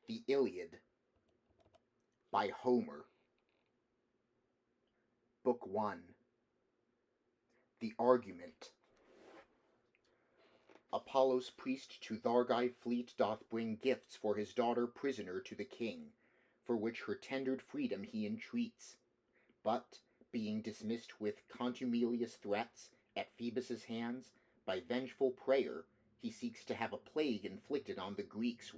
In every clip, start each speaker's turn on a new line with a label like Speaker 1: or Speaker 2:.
Speaker 1: The Iliad by Homer. Book 1. The Argument. Apollo's priest to Thargai fleet doth bring gifts for his daughter prisoner to the king, for which her tendered freedom he entreats. But, being dismissed with contumelious threats at Phoebus' hands, by vengeful prayer he seeks to have a plague inflicted on the Greeks,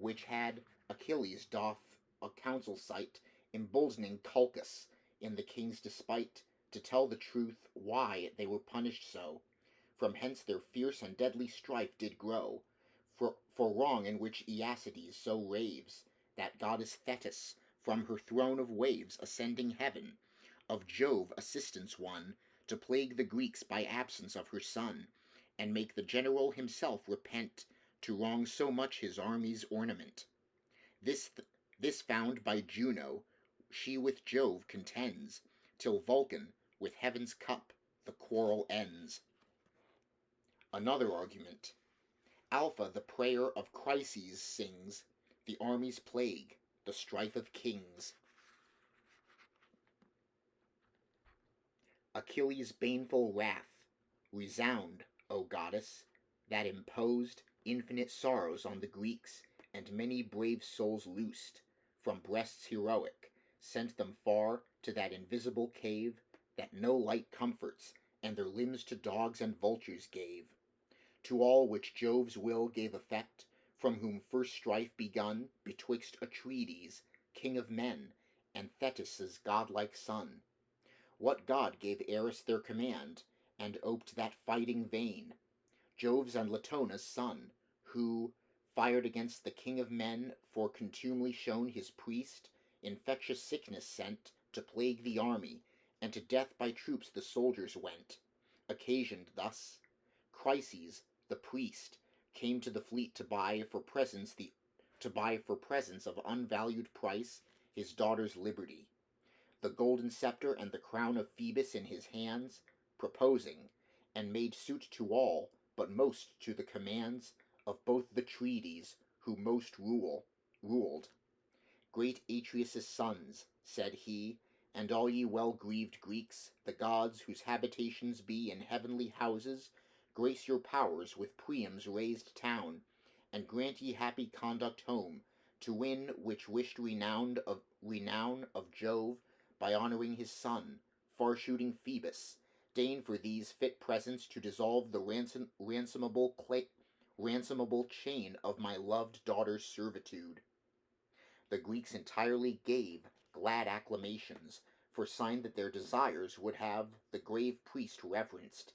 Speaker 1: which had Achilles doth a council cite, emboldening Calchas in the king's despite, to tell the truth why they were punished so. From hence their fierce and deadly strife did grow, for wrong in which Aeacides so raves, that goddess Thetis, from her throne of waves ascending heaven, of Jove assistance won, to plague the Greeks by absence of her son, and make the general himself repent, to wrong so much his army's ornament. This found by Juno, she with Jove contends, till Vulcan, with heaven's cup, the quarrel ends. Another argument. Alpha the prayer of Chryses sings, the army's plague, the strife of kings. Achilles' baneful wrath, resound, O goddess, that imposed infinite sorrows on the Greeks, and many brave souls loosed from breasts heroic, sent them far to that invisible cave, that no light comforts, and their limbs to dogs and vultures gave. To all which Jove's will gave effect, from whom first strife begun betwixt Atrides, king of men, and Thetis' godlike son. What god gave Eris their command, and oped that fighting vein? Jove's and Latona's son, who, fired against the king of men, for contumely shown his priest, infectious sickness sent to plague the army, and to death by troops the soldiers went. Occasioned thus, Chryses, the priest, came to the fleet to buy for presents of unvalued price his daughter's liberty, the golden scepter and the crown of Phoebus in his hands, proposing, and made suit to all, but most to the commands of both the Tredes, who most ruled. Great Atreus' sons, said he, and all ye well-grieved Greeks, the gods whose habitations be in heavenly houses, grace your powers with Priam's raised town, and grant ye happy conduct home, to win which wished renown of Jove, by honouring his son, far-shooting Phoebus. Deign for these fit presents to dissolve the ransomable chain of my loved daughter's servitude. The Greeks entirely gave glad acclamations, for sign that their desires would have the grave priest reverenced,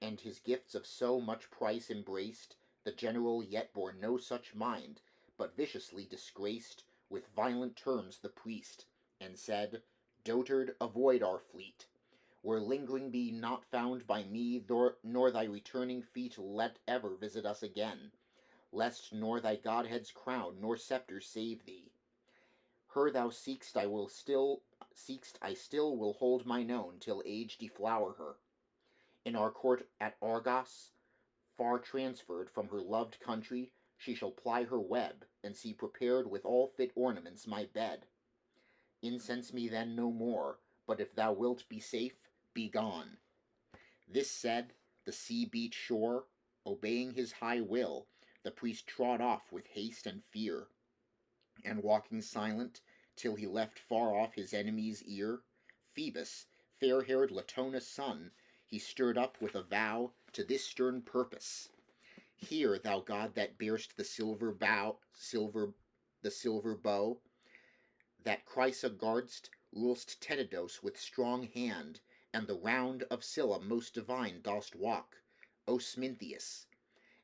Speaker 1: and his gifts of so much price embraced. The general yet bore no such mind, but viciously disgraced with violent terms the priest, and said, Dotard, avoid our fleet, where lingering be not found by me, nor thy returning feet let ever visit us again, lest nor thy godhead's crown nor scepter save thee. Her thou seek'st I still will hold mine own, till age deflower her. In our court at Argos, far transferred from her loved country, she shall ply her web, and see prepared with all fit ornaments my bed. Incense me then no more, but if thou wilt be safe, be gone. This said, the sea-beat shore, obeying his high will, the priest trod off with haste and fear, and walking silent, till he left far off his enemy's ear, Phoebus, fair-haired Latona's son, he stirred up with a vow to this stern purpose. Hear, thou god that bear'st the silver bow, that Chrysa guard'st, rul'st Tenedos with strong hand, and the round of Scylla most divine dost walk, O Smintheus.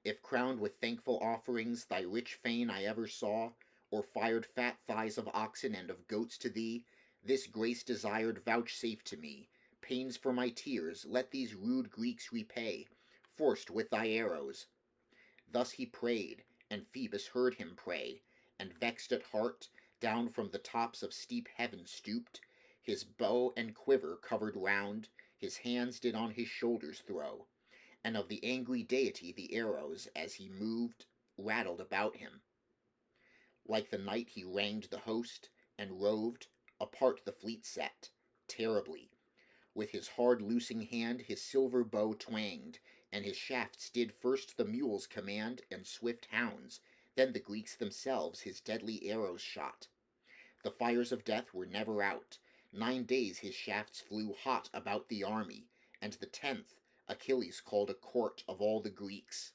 Speaker 1: If crowned with thankful offerings thy rich fane I ever saw, or fired fat thighs of oxen and of goats to thee, this grace desired vouchsafe to me. Pains for my tears let these rude Greeks repay, forced with thy arrows. Thus he prayed, and Phoebus heard him pray, and vexed at heart, down from the tops of steep heaven stooped, his bow and quiver covered round, his hands did on his shoulders throw, and of the angry deity the arrows, as he moved, rattled about him. Like the night he ranged the host, and roved apart the fleet set, terribly. With his hard loosing hand his silver bow twanged, and his shafts did first the mules command and swift hounds, then the Greeks themselves his deadly arrows shot. The fires of death were never out. 9 days his shafts flew hot about the army, and the 10th Achilles called a court of all the Greeks.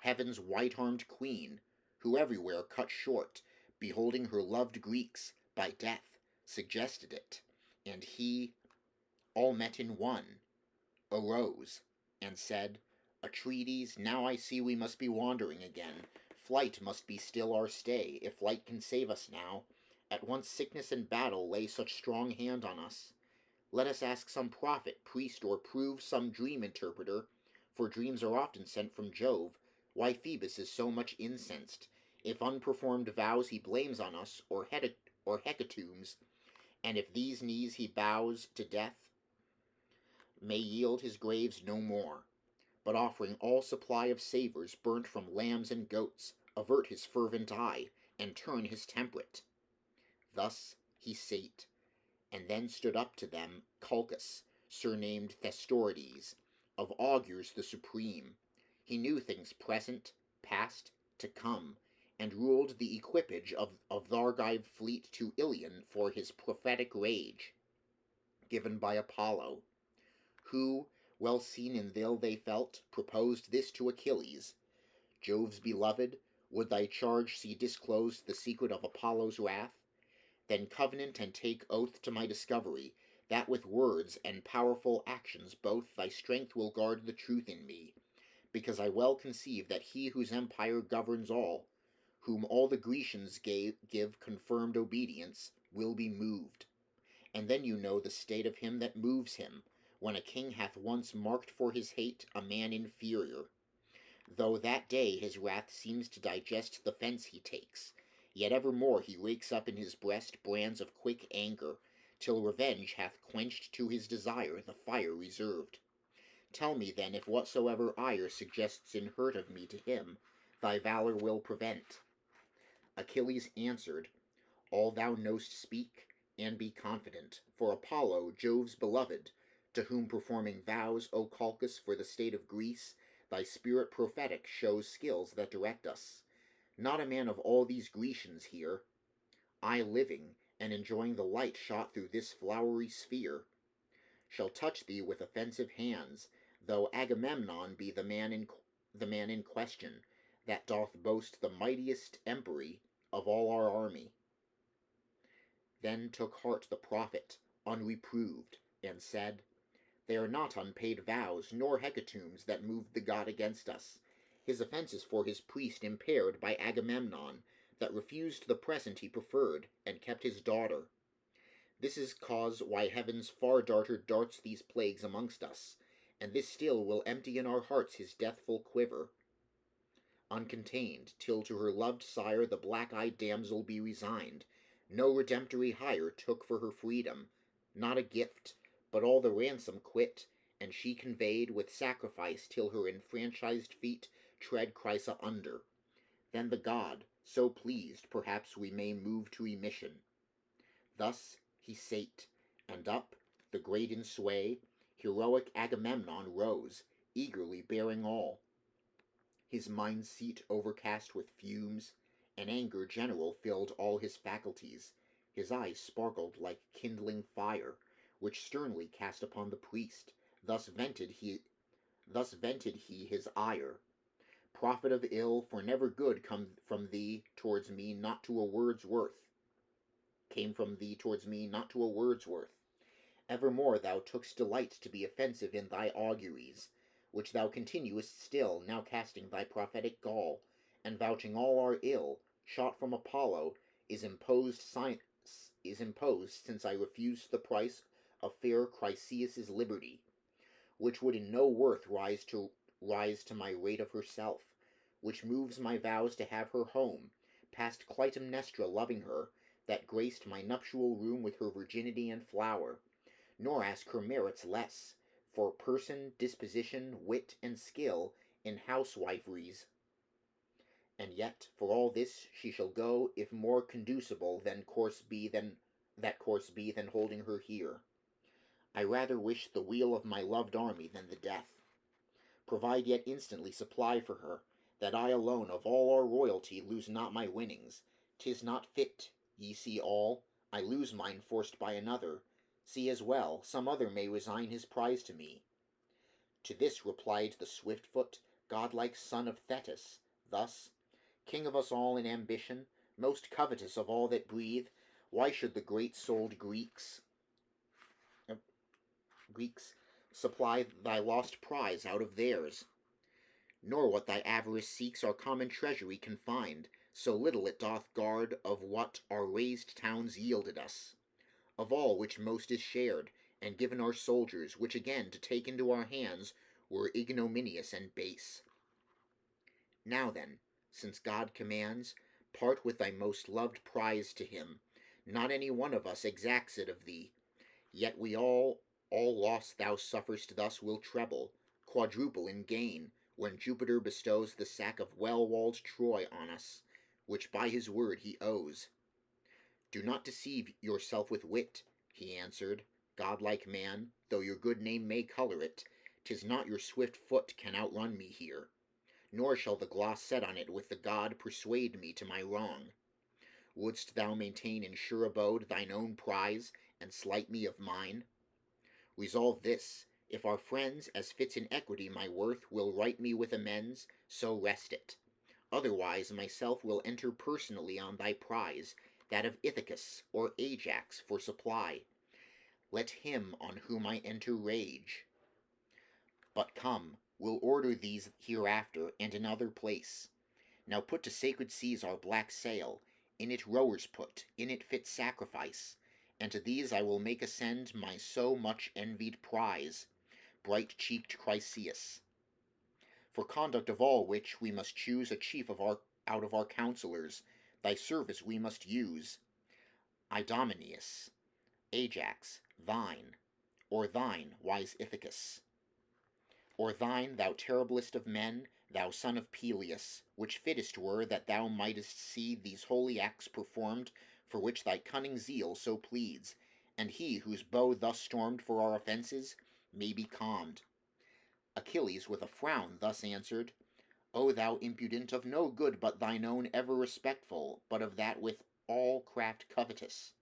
Speaker 1: Heaven's white-armed queen, who everywhere cut short, beholding her loved Greeks by death, suggested it, and he, all met in one, arose, and said, Atreides, now I see we must be wandering again. Flight must be still our stay, if flight can save us now. At once sickness and battle lay such strong hand on us. Let us ask some prophet, priest, or prove some dream interpreter, for dreams are often sent from Jove, why Phoebus is so much incensed, if unperformed vows he blames on us, or hecatombs, and if these knees he bows to death, may yield his graves no more, but offering all supply of savours burnt from lambs and goats, avert his fervent eye, and turn his temperate. Thus he sate, and then stood up to them Calchas, surnamed Thestorides, of augurs the supreme. He knew things present, past, to come, and ruled the equipage of the Argive fleet to Ilion for his prophetic rage, given by Apollo, who, well seen in ill they felt, proposed this to Achilles: Jove's beloved, would thy charge see disclosed the secret of Apollo's wrath? Then covenant and take oath to my discovery, that with words and powerful actions both thy strength will guard the truth in me, because I well conceive that he whose empire governs all, whom all the Grecians give confirmed obedience, will be moved. And then you know the state of him that moves him, when a king hath once marked for his hate a man inferior. Though that day his wrath seems to digest the fence he takes, yet evermore he rakes up in his breast brands of quick anger, till revenge hath quenched to his desire the fire reserved. Tell me then if whatsoever ire suggests in hurt of me to him, thy valour will prevent. Achilles answered, All thou knowst speak, and be confident, for Apollo, Jove's beloved, to whom performing vows, O Calchas, for the state of Greece, thy spirit prophetic shows skills that direct us. Not a man of all these Grecians here, I living, and enjoying the light shot through this flowery sphere, shall touch thee with offensive hands, though Agamemnon be the man in question, that doth boast the mightiest empery of all our army. Then took heart the prophet, unreproved, and said, They are not unpaid vows, nor hecatombs that moved the god against us. His offence is for his priest impaired by Agamemnon, that refused the present he preferred, and kept his daughter. This is cause why heaven's far darter darts these plagues amongst us, and this still will empty in our hearts his deathful quiver, uncontained, till to her loved sire the black-eyed damsel be resigned, no redemptory hire took for her freedom, not a gift, but all the ransom quit, and she conveyed with sacrifice till her enfranchised feet tread Chrysa under. Then the god, so pleased, perhaps we may move to remission. Thus he sate, and up, the great in sway, heroic Agamemnon rose, eagerly bearing all. His mind's seat overcast with fumes, and anger general filled all his faculties. His eyes sparkled like kindling fire, which sternly cast upon the priest. Thus vented he his ire. Prophet of ill, for never good come from thee towards me, not to a word's worth. Came from thee towards me, not to a word's worth. Evermore thou took'st delight to be offensive in thy auguries, which thou continuest still, now casting thy prophetic gall, and vouching all our ill, shot from Apollo, is imposed since I refused the price of fair Chryseis' liberty, which would in no worth rise to my rate of herself, which moves my vows to have her home, past Clytemnestra loving her, that graced my nuptial room with her virginity and flower, nor ask her merits less, for person, disposition, wit, and skill in housewiferys, And yet, for all this, she shall go, if more conducible than that course be than holding her here. I rather wish the weal of my loved army than the death. Provide yet instantly supply for her, that I alone of all our royalty lose not my winnings. 'Tis not fit, ye see all, I lose mine forced by another. See as well, some other may resign his prize to me. To this replied the swift-foot, godlike son of Thetis, thus: King of us all in ambition, most covetous of all that breathe, why should the great-souled Greeks supply thy lost prize out of theirs? Nor what thy avarice seeks our common treasury can find, so little it doth guard of what our raised towns yielded us. Of all which most is shared, and given our soldiers, which again to take into our hands were ignominious and base. Now then, since God commands, part with thy most loved prize to him. Not any one of us exacts it of thee, yet we all loss thou suffer'st thus will treble, quadruple in gain, when Jupiter bestows the sack of well-walled Troy on us, which by his word he owes. Do not deceive yourself with wit, he answered, godlike man, though your good name may colour it, 'tis not your swift foot can outrun me here, nor shall the gloss set on it with the god persuade me to my wrong. Wouldst thou maintain in sure abode thine own prize, and slight me of mine? Resolve this, if our friends, as fits in equity my worth, will right me with amends, so rest it. Otherwise myself will enter personally on thy prize, that of Ithacus or Ajax, for supply. Let him on whom I enter rage. But come, we'll order these hereafter, and another place. Now put to sacred seas our black sail, in it rowers put, in it fit sacrifice, and to these I will make ascend my so much envied prize, bright-cheeked Chryseis. For conduct of all which we must choose a chief out of our counsellors, thy service we must use. Idomeneus, Ajax, thine, or thine, wise Ithacus. Or thine, thou terriblest of men, thou son of Peleus, which fittest were that thou mightest see these holy acts performed, for which thy cunning zeal so pleads, and he whose bow thus stormed for our offences may be calmed. Achilles with a frown thus answered, O thou impudent, of no good but thine own ever respectful, but of that with all craft covetous.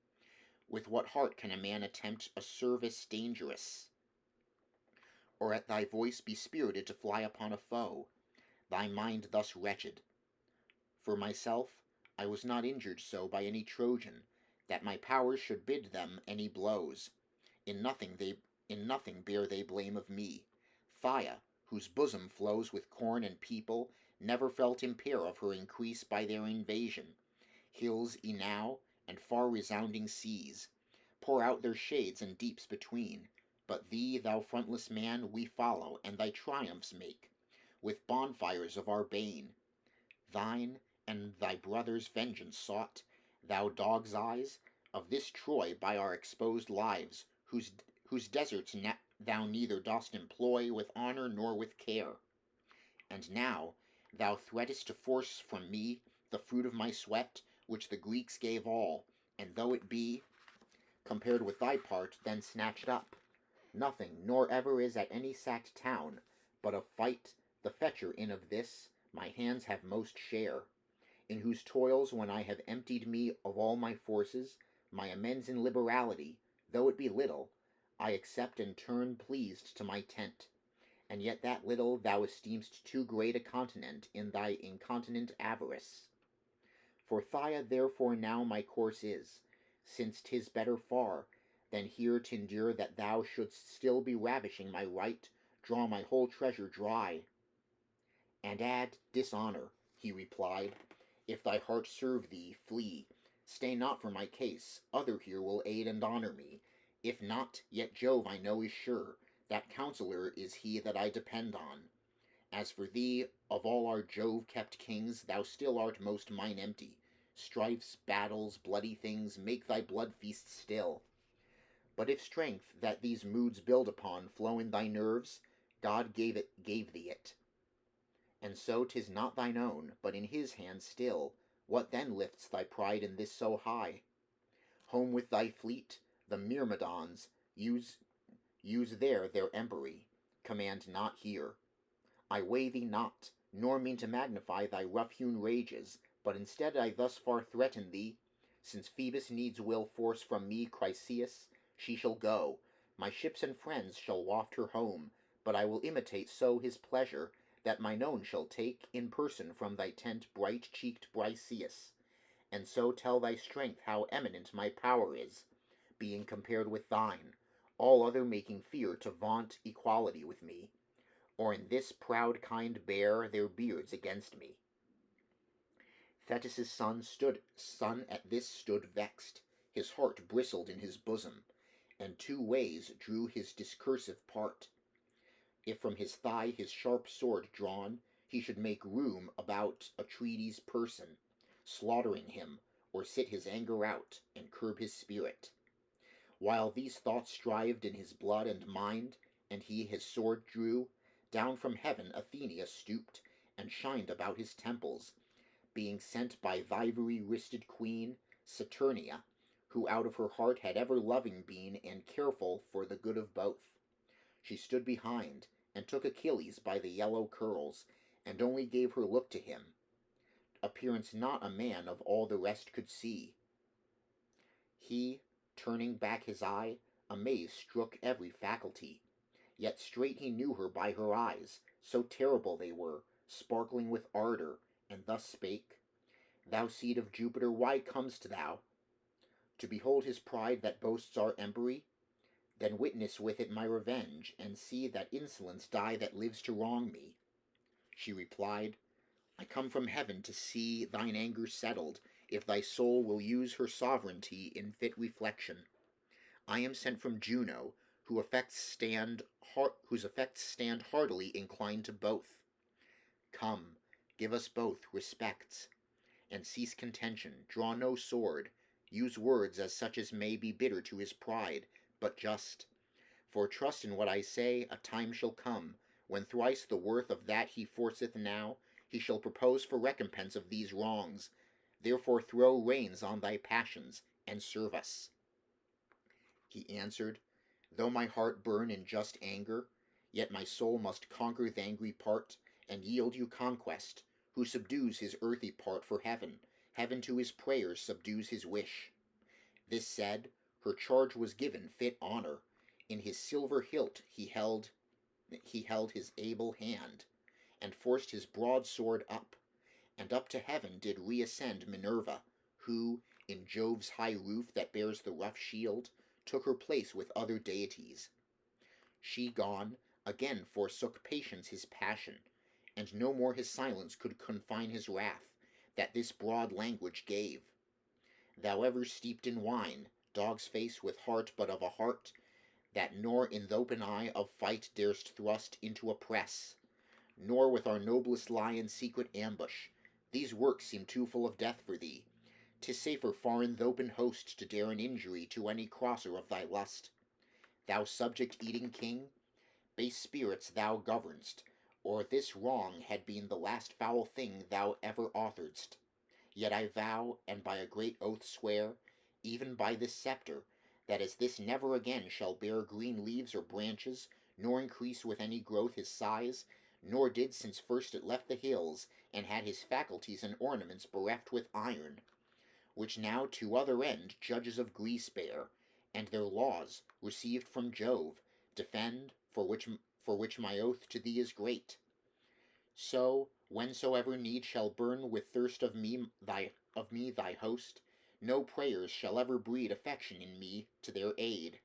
Speaker 1: With what heart can a man attempt a service dangerous, or at thy voice be spirited to fly upon a foe, thy mind thus wretched? For myself, I was not injured so by any Trojan, that my powers should bid them any blows. In nothing bear they blame of me. Phthia, whose bosom flows with corn and people, never felt impair of her increase by their invasion. Hills enow, and far resounding seas, pour out their shades and deeps between. But thee, thou frontless man, we follow, and thy triumphs make, with bonfires of our bane. Thine and thy brother's vengeance sought, thou dog's eyes, of this Troy by our exposed lives, whose deserts thou neither dost employ with honour nor with care. And now thou threatest to force from me the fruit of my sweat, which the Greeks gave all, and though it be, compared with thy part, then snatched up, nothing, nor ever is at any sacked town, but of fight, the fetcher in of this, my hands have most share, in whose toils when I have emptied me of all my forces, my amends in liberality, though it be little, I accept and turn pleased to my tent, and yet that little thou esteem'st too great a continent in thy incontinent avarice. For Phthia therefore now my course is, since 'tis better far than here t'endure that thou shouldst still be ravishing my right, draw my whole treasure dry. And add dishonour, he replied, if thy heart serve thee, flee, stay not for my case, other here will aid and honour me. If not, yet Jove I know is sure, that counsellor is he that I depend on. As for thee, of all our Jove-kept kings, thou still art most mine empty. Strifes, battles, bloody things, make thy blood feast still. But if strength that these moods build upon flow in thy nerves, God gave thee it, And so 'tis not thine own, but in his hand still. What then lifts thy pride in this so high? Home with thy fleet, the Myrmidons use there their empery, command not here. I weigh thee not, nor mean to magnify thy rough-hewn rages, but instead I thus far threaten thee, since Phoebus needs will force from me Chryseis, she shall go, my ships and friends shall waft her home, but I will imitate so his pleasure, that mine own shall take in person from thy tent bright-cheeked Briseis, and so tell thy strength how eminent my power is, being compared with thine, all other making fear to vaunt equality with me, or in this proud kind bare their beards against me. Thetis' son at this stood vexed, his heart bristled in his bosom, and two ways drew his discursive part. If from his thigh his sharp sword drawn, he should make room about Atrides' person, slaughtering him, or sit his anger out, and curb his spirit. While these thoughts strived in his blood and mind, and he his sword drew, down from heaven Athenia stooped, and shined about his temples, being sent by th' ivory-wristed queen, Saturnia, who out of her heart had ever loving been and careful for the good of both. She stood behind, and took Achilles by the yellow curls, and only gave her look to him, appearance not a man of all the rest could see. He, turning back his eye, amazed strook every faculty, yet straight he knew her by her eyes, so terrible they were, sparkling with ardour, and thus spake, Thou seed of Jupiter, why com'st thou? To behold his pride that boasts our empery? Then witness with it my revenge, and see that insolence die that lives to wrong me. She replied, I come from heaven to see thine anger settled, if thy soul will use her sovereignty in fit reflection. I am sent from Juno, whose effects stand heartily inclined to both. Come, give us both respects, and cease contention, draw no sword, use words as such as may be bitter to his pride, but just. For trust in what I say, a time shall come, when thrice the worth of that he forceth now, he shall propose for recompense of these wrongs. Therefore throw reins on thy passions, and serve us. He answered, Though my heart burn in just anger, yet my soul must conquer th' angry part, and yield you conquest, who subdues his earthy part for heaven, heaven to his prayers subdues his wish. This said, her charge was given fit honour, in his silver hilt he held his able hand, and forced his broad sword up, and up to heaven did reascend Minerva, who, in Jove's high roof that bears the rough shield, took her place with other deities. She gone, again forsook patience his passion, and no more his silence could confine his wrath, that this broad language gave. Thou ever steeped in wine, dog's face with heart but of a heart, that nor in th' open eye of fight dar'st thrust into a press, nor with our noblest lion secret ambush. These works seem too full of death for thee. 'Tis safer far in th' open host to dare an injury to any crosser of thy lust. Thou subject-eating king, base spirits thou govern'st, or this wrong had been the last foul thing thou ever authoredst. Yet I vow, and by a great oath swear, even by this sceptre, that as this never again shall bear green leaves or branches, nor increase with any growth his size, nor did since first it left the hills, and had his faculties and ornaments bereft with iron, which now to other end judges of Greece bear, and their laws, received from Jove, defend, for which my oath to thee is great. So, whensoever need shall burn with thirst of me thy host, no prayers shall ever breed affection in me to their aid.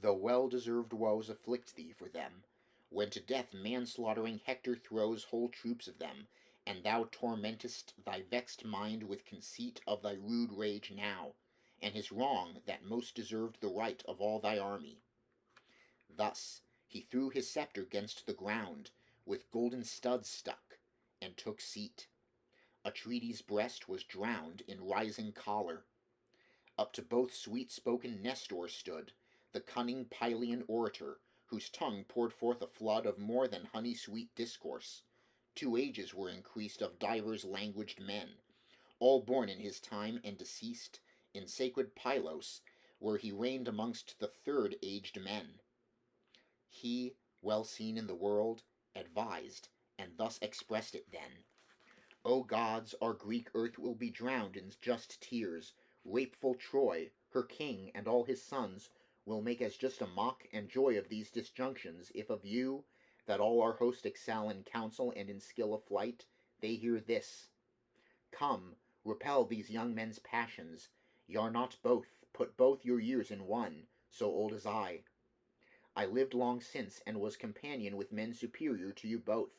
Speaker 1: Though well-deserved woes afflict thee for them, when to death manslaughtering Hector throws whole troops of them, and thou tormentest thy vexed mind with conceit of thy rude rage now, and his wrong that most deserved the right of all thy army. Thus he threw his sceptre 'gainst the ground, with golden studs stuck, and took seat. Atrides' breast was drowned in rising choler. Up to both sweet-spoken Nestor stood, the cunning Pylian orator, whose tongue poured forth a flood of more than honey-sweet discourse, 2 ages were increased of divers languaged men, all born in his time and deceased in sacred Pylos, where he reigned amongst the 3rd aged men. He, well seen in the world, advised, and thus expressed it then: O gods, our Greek earth will be drowned in just tears. Rapeful Troy, her king, and all his sons will make as just a mock and joy of these disjunctions, if of you, that all our host excel in counsel and in skill of flight, they hear this. Come, repel these young men's passions. Y'are not both, put both your years in one, so old as I. I lived long since, and was companion with men superior to you both,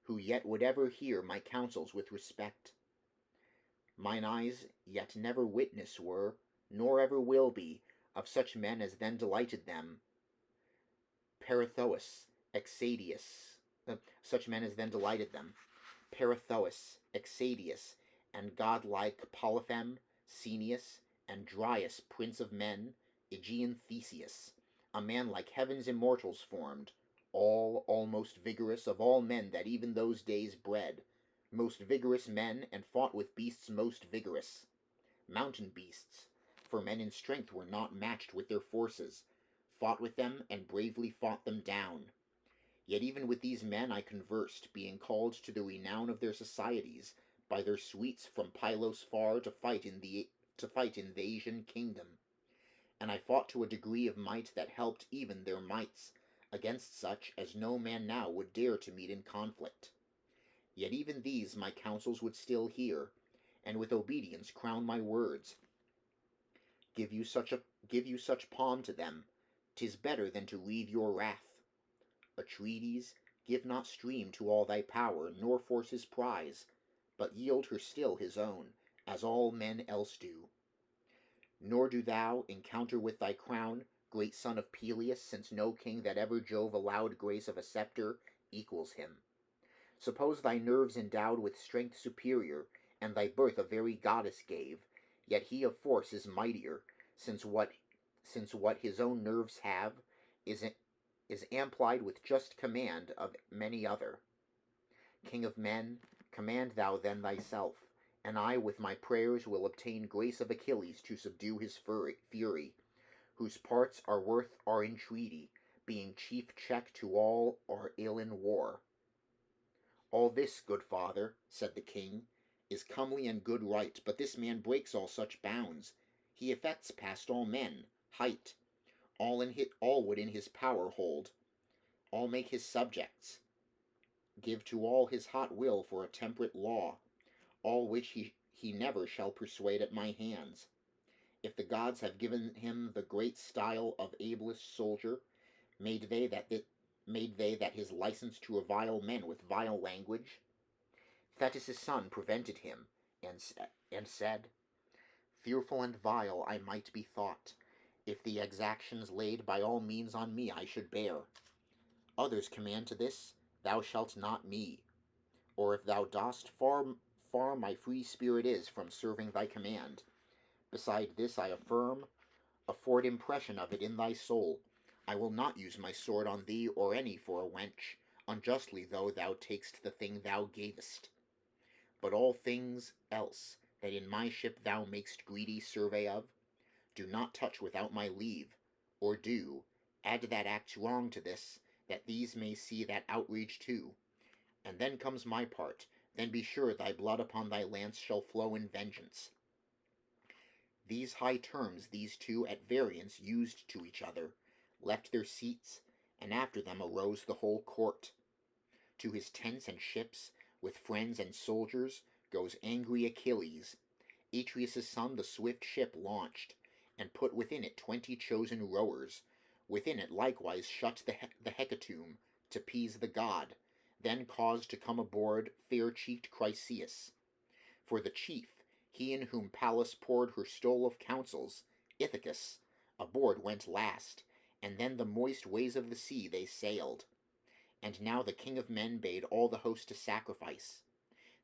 Speaker 1: who yet would ever hear my counsels with respect. Mine eyes yet never witness were, nor ever will be, of such men as then delighted them. Perithous, Exadius, such men as then delighted them. Perithous, Exadius, and godlike Polyphem, Ceneus, and Dryas, prince of men, Aegean Theseus, a man like heaven's immortals formed, all almost vigorous of all men that even those days bred, most vigorous men, and fought with beasts most vigorous, mountain beasts, for men in strength were not matched with their forces, fought with them, and bravely fought them down. Yet even with these men I conversed, being called to the renown of their societies by their suites from Pylos far to fight in the Asian kingdom, and I fought to a degree of might that helped even their mights against such as no man now would dare to meet in conflict. Yet even these my counsels would still hear, and with obedience crown my words. Give you such palm to them, 'tis better than to wreathe your wrath. Atrides, give not stream to all thy power, nor force his prize, but yield her still his own, as all men else do. Nor do thou encounter with thy crown, great son of Peleus, since no king that ever Jove allowed grace of a sceptre equals him. Suppose thy nerves endowed with strength superior, and thy birth a very goddess gave, yet he of force is mightier, since what his own nerves have is amplied with just command of many other. King of men, command thou then thyself, and I with my prayers will obtain grace of Achilles to subdue his fury, whose parts are worth our entreaty, being chief check to all our ill in war. All this, good father, said the king, is comely and good right, but this man breaks all such bounds. He affects past all men, height, all would in his power hold, all make his subjects, give to all his hot will for a temperate law, all which he never shall persuade at my hands. If the gods have given him the great style of ablest soldier, made they that his license to revile men with vile language? Thetis' son prevented him, and said, Fearful and vile I might be thought, if the exactions laid by all means on me I should bear. Others command to this, thou shalt not me, or if thou dost, far my free spirit is from serving thy command. Beside this I afford impression of it in thy soul. I will not use my sword on thee or any for a wench, unjustly though thou takest the thing thou gavest. But all things else that in my ship thou makest greedy survey of, do not touch without my leave, or do, add that act's wrong to this, that these may see that outrage too. And then comes my part, then be sure thy blood upon thy lance shall flow in vengeance. These high terms these two at variance used to each other, left their seats, and after them arose the whole court. To his tents and ships, with friends and soldiers, goes angry Achilles. Atreus' son the swift ship launched, and put within it 20 chosen rowers. Within it likewise shut the hecatomb, to appease the god, then caused to come aboard fair-cheeked Chryseis. For the chief, he in whom Pallas poured her stole of counsels, Ithacus, aboard went last, and then the moist ways of the sea they sailed. And now the king of men bade all the host to sacrifice.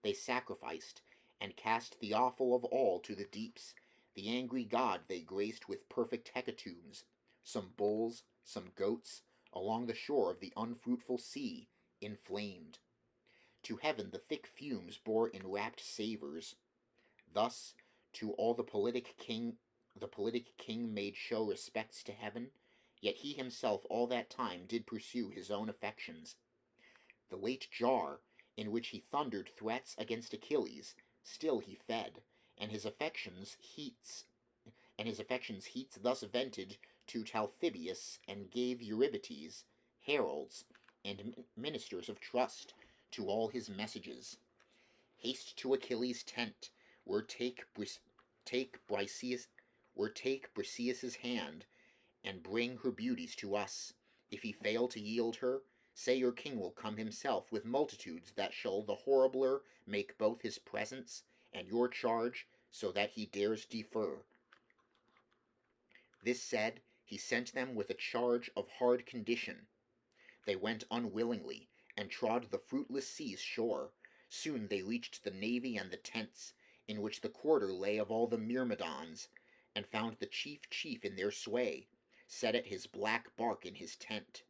Speaker 1: They sacrificed, and cast the awful of all to the deeps. The angry god they graced with perfect hecatombs, some bulls, some goats, along the shore of the unfruitful sea, inflamed. To heaven the thick fumes bore enwrapped savours. Thus, to all the politic king made show respects to heaven, yet he himself all that time did pursue his own affections. The late jar, in which he thundered threats against Achilles, still he fed, and his affections heats thus vented to Talthybius, and gave Eurybates heralds and ministers of trust to all his messages. Haste to Achilles' tent, where take Briseis' hand, and bring her beauties to us. If he fail to yield her, say your king will come himself with multitudes that shall the horribler make both his presence and your charge, so that he dares defer. This said, he sent them with a charge of hard condition. They went unwillingly, and trod the fruitless sea's shore. Soon they reached the navy and the tents, in which the quarter lay of all the Myrmidons, and found the chief in their sway, set at his black bark in his tent.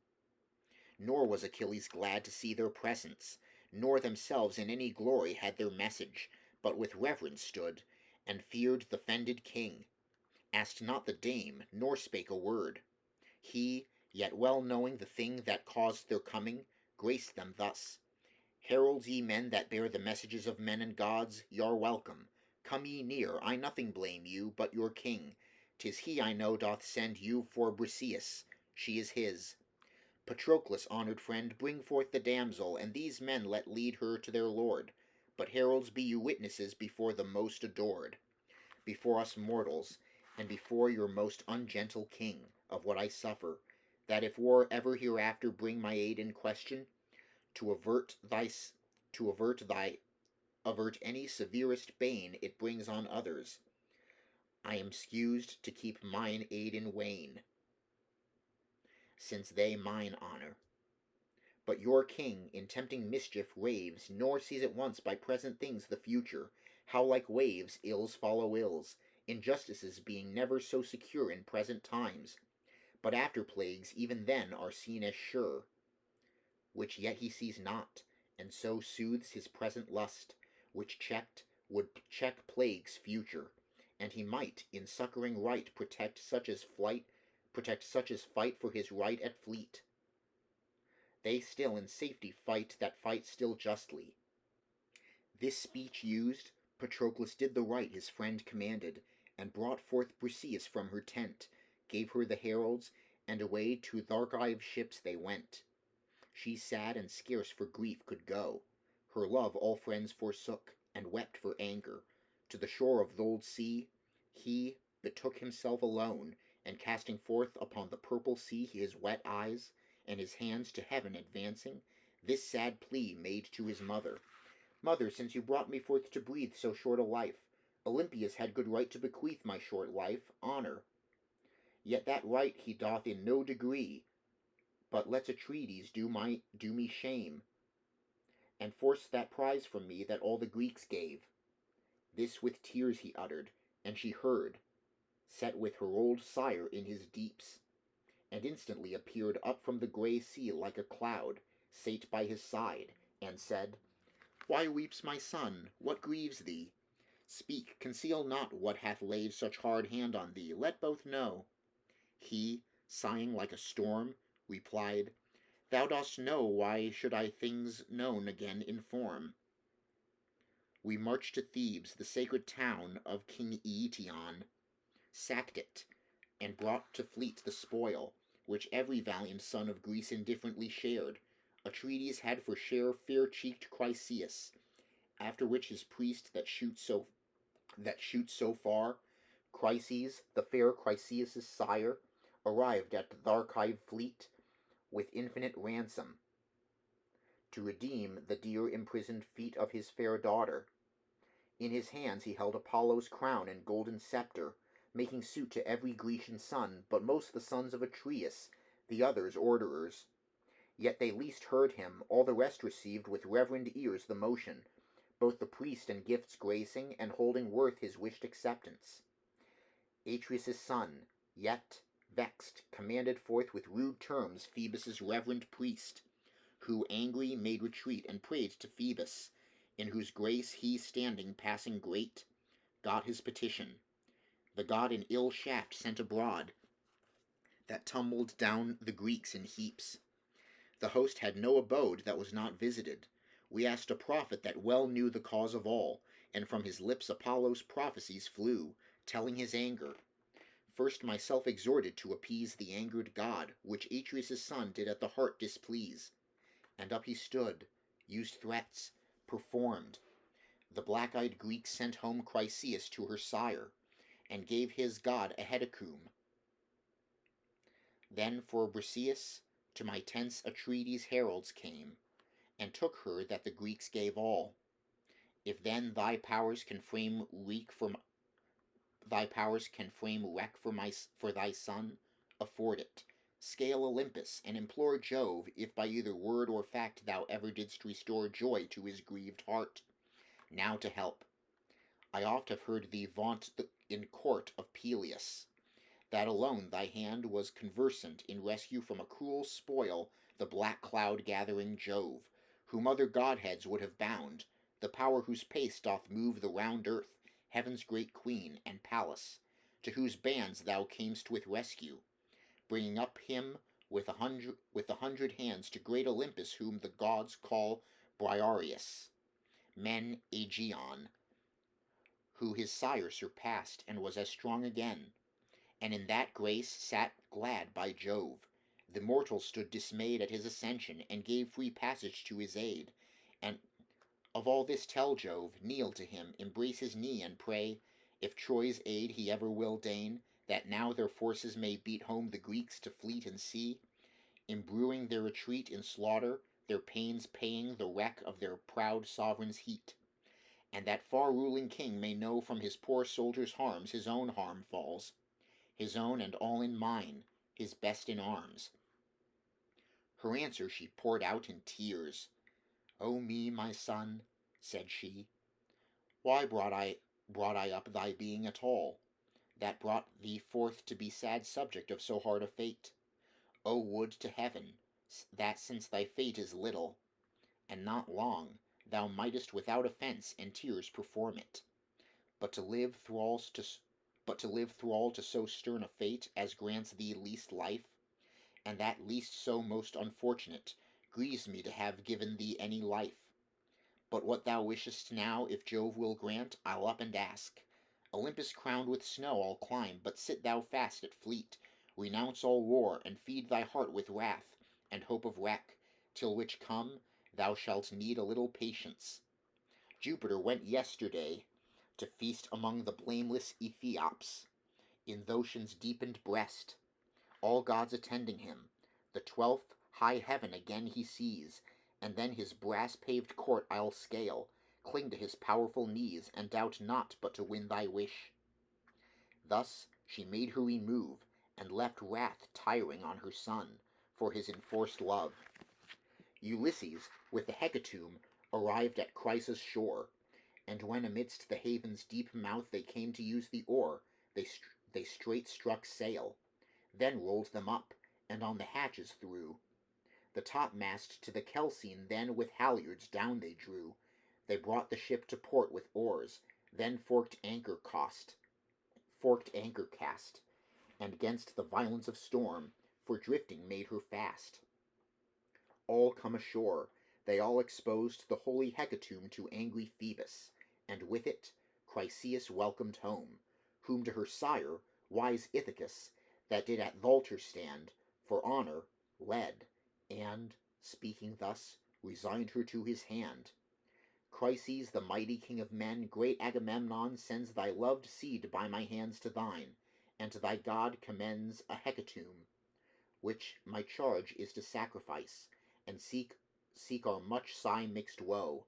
Speaker 1: Nor was Achilles glad to see their presence, nor themselves in any glory had their message, but with reverence stood, and feared the fended king, asked not the dame, nor spake a word. He, yet well knowing the thing that caused their coming, graced them thus: Heralds, ye men that bear the messages of men and gods, y'are welcome. Come ye near, I nothing blame you, but your king. 'Tis he I know doth send you for Briseis, she is his. Patroclus, honoured friend, bring forth the damsel, and these men let lead her to their lord. But heralds, be you witnesses before the most adored, before us mortals, and before your most ungentle king, of what I suffer, that if war ever hereafter bring my aid in question, to avert any severest bane it brings on others, I am excused to keep mine aid in wane, since they mine honour. But your king in tempting mischief raves, nor sees at once by present things the future, how like waves ills follow ills, injustices being never so secure in present times, but after plagues even then are seen as sure, which yet he sees not, and so soothes his present lust, which would check plagues future, and he might in succouring right protect such as fight for his right at fleet. They still in safety fight that fight still justly. This speech used, Patroclus did the right his friend commanded, and brought forth Briseis from her tent, gave her the heralds, and away to th' Argive ships they went. She sad and scarce for grief could go. Her love all friends forsook, and wept for anger. To the shore of th' old sea he betook himself alone, and casting forth upon the purple sea his wet eyes, and his hands to heaven advancing, this sad plea made to his mother: Mother, since you brought me forth to breathe so short a life, Olympius had good right to bequeath my short life honour. Yet that right he doth in no degree, but lets Atrides do me shame, and force that prize from me that all the Greeks gave. This with tears he uttered, and she heard, set with her old sire in his deeps, and instantly appeared up from the grey sea like a cloud, sate by his side, and said, Why weeps my son? What grieves thee? Speak, conceal not what hath laid such hard hand on thee, let both know. He, sighing like a storm, replied, Thou dost know, why should I things known again inform? We marched to Thebes, the sacred town of King Aeetion, sacked it, and brought to fleet the spoil, which every valiant son of Greece indifferently shared. Atrides had for share fair-cheeked Chryseis, after which his priest that shoots so far, Chryses, the fair Chryseis' sire, arrived at the Argive fleet with infinite ransom, to redeem the dear imprisoned feet of his fair daughter. In his hands he held Apollo's crown and golden sceptre, making suit to every Grecian son, but most the sons of Atreus, the others orderers. Yet they least heard him, all the rest received with reverend ears the motion, both the priest and gifts gracing, and holding worth his wished acceptance. Atreus' son, yet, vexed, commanded forth with rude terms Phoebus' reverend priest, who angry made retreat and prayed to Phoebus, in whose grace he standing passing great, got his petition. The god in ill shaft sent abroad, that tumbled down the Greeks in heaps. The host had no abode that was not visited. We asked a prophet that well knew the cause of all, and from his lips Apollo's prophecies flew, telling his anger. First myself exhorted to appease the angered god, which Atreus' son did at the heart displease. And up he stood, used threats, performed. The black-eyed Greek sent home Chryseis to her sire, and gave his god a hecatomb. Then for Briseis to my tents Atrides heralds came, and took her that the Greeks gave all. If then thy powers can frame wreck for thy son, afford it. Scale Olympus, and implore Jove, if by either word or fact thou ever didst restore joy to his grieved heart, now to help. I oft have heard thee vaunt in court of Peleus, that alone thy hand was conversant in rescue from a cruel spoil the black cloud gathering Jove, whom other godheads would have bound, the power whose pace doth move the round earth, heaven's great queen and Pallas, to whose bands thou camest with rescue, bringing up him with a hundred hands to great Olympus, whom the gods call Briareus, men Aegeon, who his sire surpassed and was as strong again, and in that grace sat glad by Jove. The mortals stood dismayed at his ascension, and gave free passage to his aid. And of all this tell Jove, kneel to him, embrace his knee, and pray, if Troy's aid he ever will deign, that now their forces may beat home the Greeks to fleet and sea, imbruing their retreat in slaughter, their pains paying the wreck of their proud sovereign's heat, and that far-ruling king may know from his poor soldiers' harms his own harm falls, his own and all in mine, his best in arms. Her answer she poured out in tears. O me, my son, said she, why brought I up thy being at all, that brought thee forth to be sad subject of so hard a fate? O would to heaven, that since thy fate is little, and not long, thou mightest without offence and tears perform it, but to live thrall to so stern a fate as grants thee least life, and that least so most unfortunate, grieves me to have given thee any life. But what thou wishest now, if Jove will grant, I'll up and ask. Olympus crowned with snow I'll climb, but sit thou fast at fleet, renounce all war, and feed thy heart with wrath, and hope of wreck, till which come, thou shalt need a little patience. Jupiter went yesterday to feast among the blameless Ethiops, in th'ocean's deepened breast, all gods attending him. The 12th high heaven again he sees, and then his brass-paved court I'll scale, cling to his powerful knees, and doubt not but to win thy wish. Thus she made her remove, and left wrath tiring on her son, for his enforced love. Ulysses, with the hecatomb, arrived at Chrysa's shore, and when amidst the haven's deep mouth they came to use the oar, they straight struck sail, then rolled them up, and on the hatches threw. The topmast to the kelson then with halyards down they drew. They brought the ship to port with oars, then forked anchor cast, and 'gainst the violence of storm, for drifting made her fast. All come ashore, they all exposed the holy hecatomb to angry Phoebus, and with it Chryseis welcomed home, whom to her sire, wise Ithacus, that did at th' altar stand, for honour, led, and, speaking thus, resigned her to his hand. Chryses, the mighty king of men, great Agamemnon, sends thy loved seed by my hands to thine, and to thy god commends a hecatomb, which my charge is to sacrifice, and seek our much sigh-mixed woe,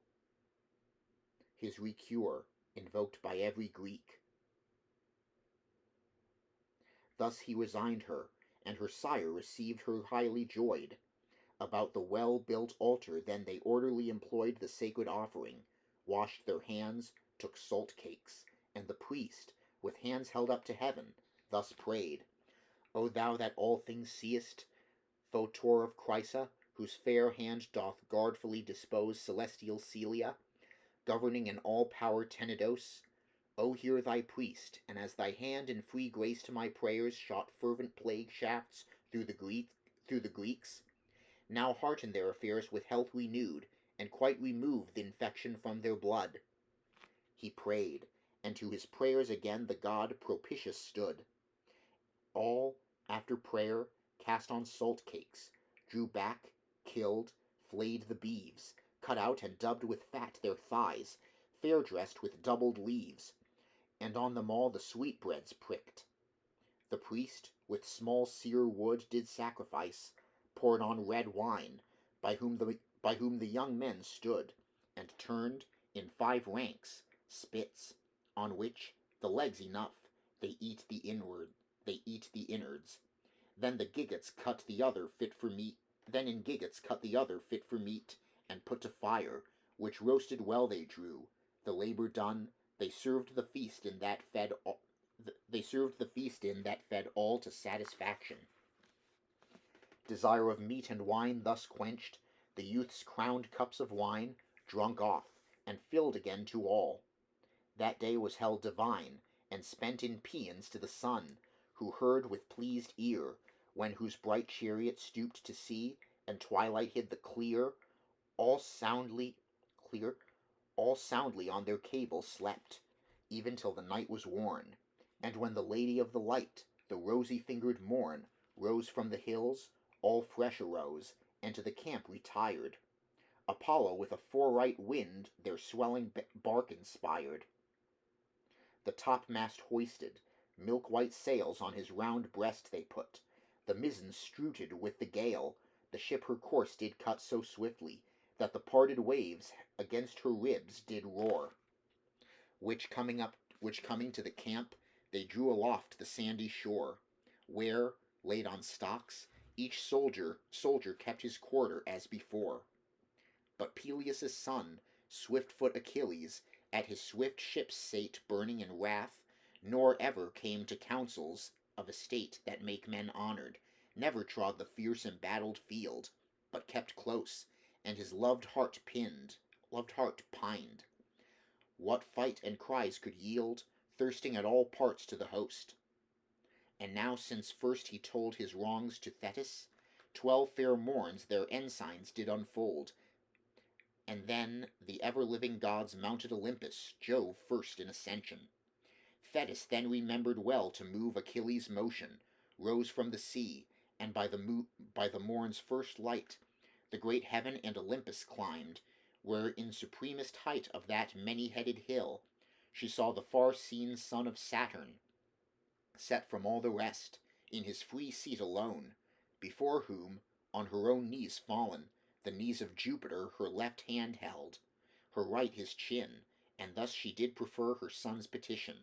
Speaker 1: his recure, invoked by every Greek. Thus he resigned her, and her sire received her highly joyed. About the well-built altar then they orderly employed the sacred offering, washed their hands, took salt cakes, and the priest, with hands held up to heaven, thus prayed, O thou that all things seest, Photor of Chrysa, whose fair hand doth guardfully dispose celestial Celia, governing in all power Tenedos, O hear thy priest, and as thy hand in free grace to my prayers shot fervent plague shafts through the Greeks, now hearten their affairs with health renewed, and quite remove the infection from their blood. He prayed, and to his prayers again the god propitious stood. All, after prayer, cast on salt cakes, drew back, killed, flayed the beeves, cut out and dubbed with fat their thighs, fair dressed with doubled leaves, and on them all the sweetbreads pricked. The priest with small sear wood did sacrifice, poured on red wine, by whom the young men stood, and turned, in 5 ranks, spits, on which, the legs enough, they eat the innards. Then in gigots cut the other fit for meat, and put to fire, which roasted well they drew. The labor done, they served the feast in that fed all to satisfaction. Desire of meat and wine thus quenched, the youth's crowned cups of wine drunk off, and filled again to all. That day was held divine, and spent in paeans to the sun, who heard with pleased ear, when whose bright chariot stooped to sea, and twilight hid the all soundly on their cables slept, even till the night was worn. And when the Lady of the Light, the rosy-fingered morn, rose from the hills, all fresh arose, and to the camp retired. Apollo with a foreright wind their swelling bark inspired. The topmast hoisted, milk-white sails on his round breast they put, the mizzen struted with the gale, the ship her course did cut so swiftly, that the parted waves against her ribs did roar, which coming to the camp, they drew aloft the sandy shore, where, laid on stocks, each soldier kept his quarter as before. But Peleus' son, swift-foot Achilles, at his swift ship sate burning in wrath, nor ever came to councils of estate that make men honored, never trod the fierce embattled field, but kept close, and his loved heart pined. What fight and cries could yield, thirsting at all parts to the host? And now since first he told his wrongs to Thetis, 12 fair morns their ensigns did unfold, and then the ever-living gods mounted Olympus, Jove first in ascension. Thetis then remembered well to move Achilles' motion, rose from the sea, and by the morn's first light, the great heaven and Olympus climbed, where in supremest height of that many-headed hill, she saw the far-seen son of Saturn, set from all the rest, in his free seat alone, before whom, on her own knees fallen, the knees of Jupiter her left hand held, her right his chin, and thus she did prefer her son's petition.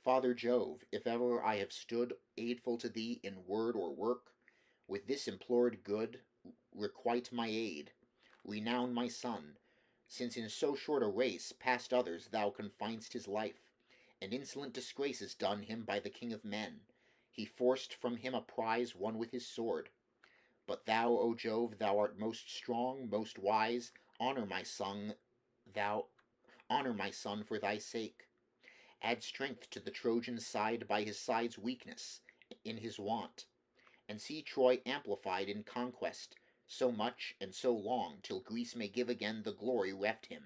Speaker 1: Father Jove, if ever I have stood aidful to thee in word or work, with this implored good, requite my aid, renown my son, since in so short a race past others thou confinedst his life, and insolent disgrace is done him by the king of men. He forced from him a prize won with his sword. But thou, O Jove, thou art most strong, most wise, honor my son for thy sake. Add strength to the Trojan side by his side's weakness, in his want, and see Troy amplified in conquest, so much and so long, till Greece may give again the glory reft him,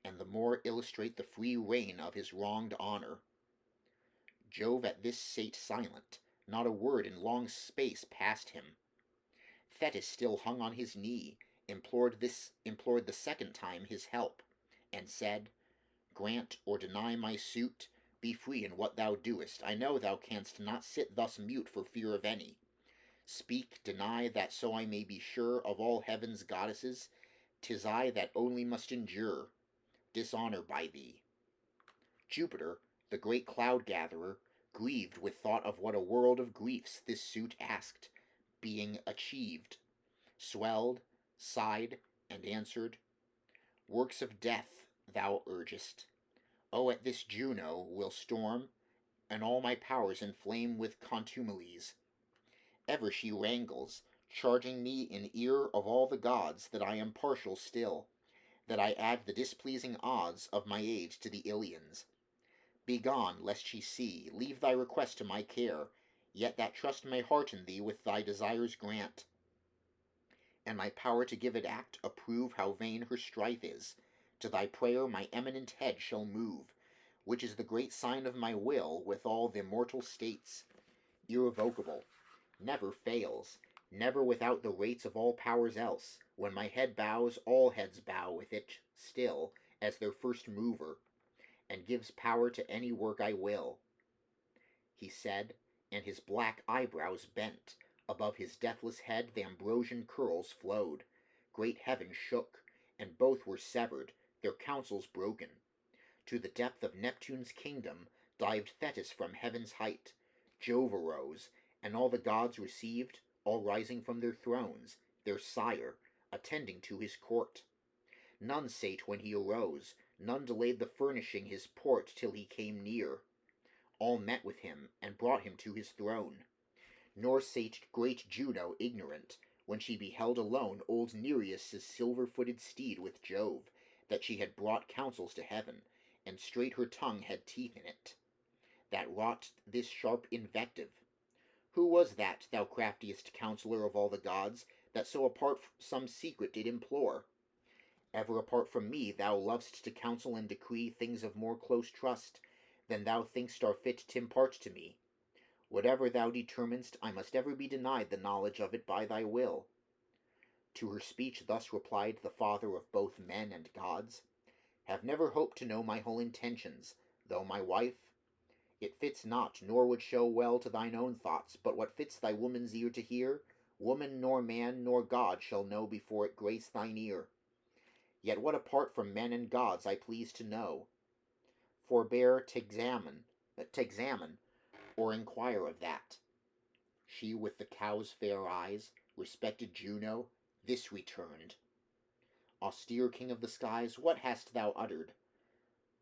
Speaker 1: and the more illustrate the free reign of his wronged honor. Jove at this sate silent, not a word in long space passed him. Thetis still hung on his knee, implored the second time his help, and said, Grant or deny my suit, be free in what thou doest. I know thou canst not sit thus mute for fear of any. Speak, deny, that so I may be sure of all heaven's goddesses, 'tis I that only must endure dishonor by thee. Jupiter, the great cloud-gatherer, grieved with thought of what a world of griefs this suit asked, being achieved, swelled, sighed, and answered, Works of death thou urgest. O, at this Juno will storm, and all my powers inflame with contumelies. Ever she wrangles, charging me in ear of all the gods that I am partial still, that I add the displeasing odds of my age to the Ilians. Begone, lest she see, leave thy request to my care, yet that trust may hearten thee with thy desires grant, and my power to give it act approve how vain her strife is. To thy prayer my eminent head shall move, which is the great sign of my will with all the mortal states, irrevocable, never fails, never without the rates of all powers else. When my head bows, all heads bow with it still, as their first mover, and gives power to any work I will. He said, and his black eyebrows bent. Above his deathless head the ambrosian curls flowed. Great heaven shook, and both were severed, their counsels broken. To the depth of Neptune's kingdom dived Thetis from heaven's height. Jove arose, and all the gods received, all rising from their thrones, their sire, attending to his court. None sate when he arose, none delayed the furnishing his port till he came near. All met with him, and brought him to his throne. Nor sate great Juno ignorant, when she beheld alone old Nereus' silver-footed steed with Jove, that she had brought counsels to heaven, and straight her tongue had teeth in it, that wrought this sharp invective. Who was that, thou craftiest counsellor of all the gods, that so apart some secret did implore? Ever apart from me thou lov'st to counsel and decree things of more close trust than thou think'st are fit t'impart to me. Whatever thou determin'st, I must ever be denied the knowledge of it by thy will. To her speech thus replied the father of both men and gods, Have never hoped to know my whole intentions, though my wife. It fits not, nor would show well to thine own thoughts, but what fits thy woman's ear to hear, woman nor man nor god shall know before it grace thine ear. Yet what apart from men and gods I please to know, forbear t'examine, or inquire of that. She with the cow's fair eyes, respected Juno, this returned. Austere king of the skies, what hast thou uttered?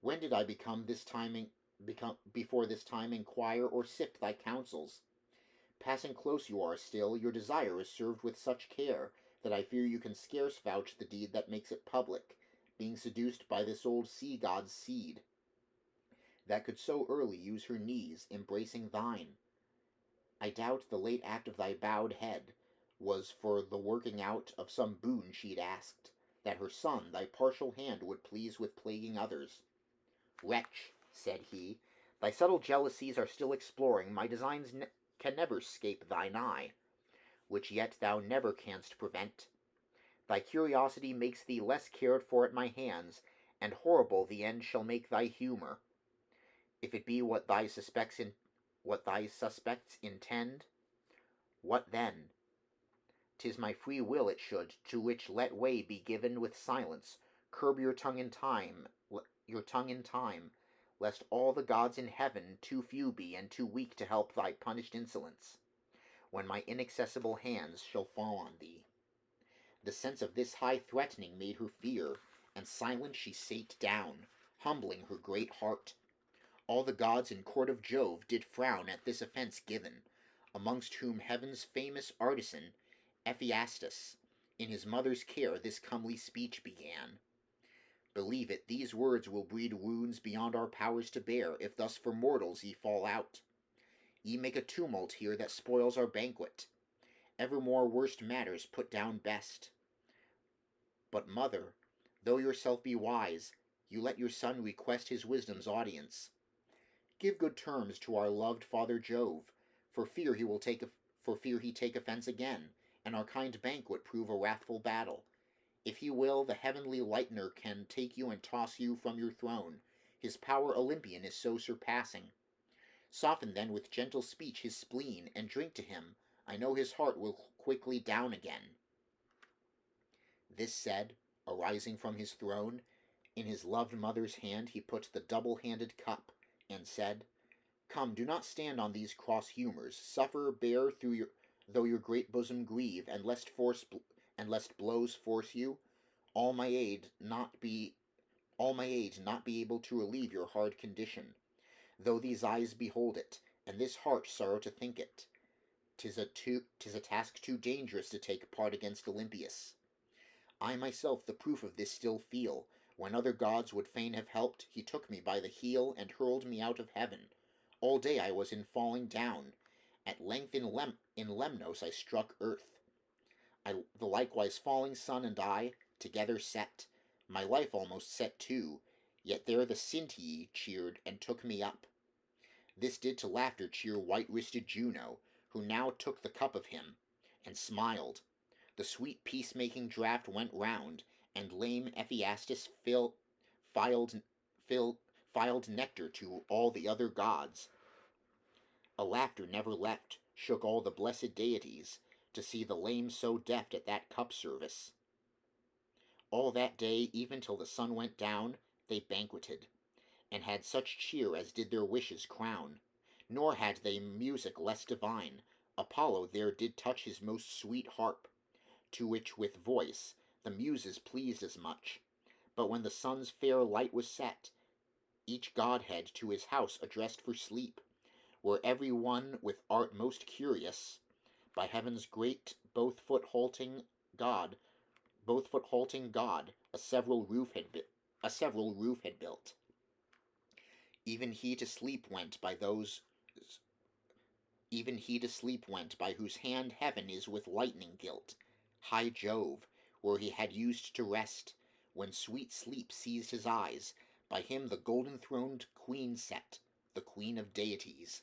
Speaker 1: When did I before this time inquire or sift thy counsels? Passing close you are still, your desire is served with such care, that I fear you can scarce vouch the deed that makes it public, being seduced by this old sea-god's seed, that could so early use her knees, embracing thine. I doubt the late act of thy bowed head was for the working out of some boon she'd asked, that her son thy partial hand would please with plaguing others. Wretch, said he, thy subtle jealousies are still exploring, my designs can never scape thine eye, which yet thou never canst prevent. Thy curiosity makes thee less cared for at my hands, and horrible the end shall make thy humour. If it be what thy suspects intend, what then? 'Tis my free will it should, to which let way be given with silence. Curb your tongue in time, lest all the gods in heaven too few be and too weak to help thy punished insolence, when my inaccessible hands shall fall on thee. The sense of this high threatening made her fear, and silent she sate down, humbling her great heart. All the gods in court of Jove did frown at this offence given, amongst whom heaven's famous artisan, Hephaestus, in his mother's care this comely speech began. Believe it, these words will breed wounds beyond our powers to bear, if thus for mortals ye fall out. Ye make a tumult here that spoils our banquet. Evermore worst matters put down best. But, mother, though yourself be wise, you let your son request his wisdom's audience. Give good terms to our loved father Jove, for fear he take offence again, and our kind banquet prove a wrathful battle. If he will, the heavenly lightener can take you and toss you from your throne. His power Olympian is so surpassing. Soften then with gentle speech his spleen, and drink to him. I know his heart will quickly down again. This said, arising from his throne, in his loved mother's hand he put the double-handed cup, and said, Come, do not stand on these cross humours. Suffer, bear though your great bosom grieve, and lest blows force you, all my aid not be able to relieve your hard condition, though these eyes behold it, and this heart sorrow to think it. 'tis a task too dangerous to take part against Olympius. I myself the proof of this still feel. When other gods would fain have helped, he took me by the heel and hurled me out of heaven. All day I was in falling down. At length in Lemnos I struck earth. The likewise falling sun and I together set. My life almost set too, yet there the Sintii cheered and took me up. This did to laughter cheer white-wristed Juno, who now took the cup of him, and smiled. The sweet peacemaking draught went round, and lame Ephiastus filed nectar to all the other gods. A laughter never left, shook all the blessed deities, to see the lame so deft at that cup service. All that day, even till the sun went down, they banqueted, and had such cheer as did their wishes crown. Nor had they music less divine. Apollo there did touch his most sweet harp, to which with voice the muses pleased as much. But when the sun's fair light was set, each godhead to his house addressed for sleep, where every one with art most curious, by heaven's great both-foot halting God, a several roof had built. Even he to sleep went by whose hand heaven is with lightning gilt, high Jove, where he had used to rest, when sweet sleep seized his eyes, by him the golden-throned queen set, the queen of deities.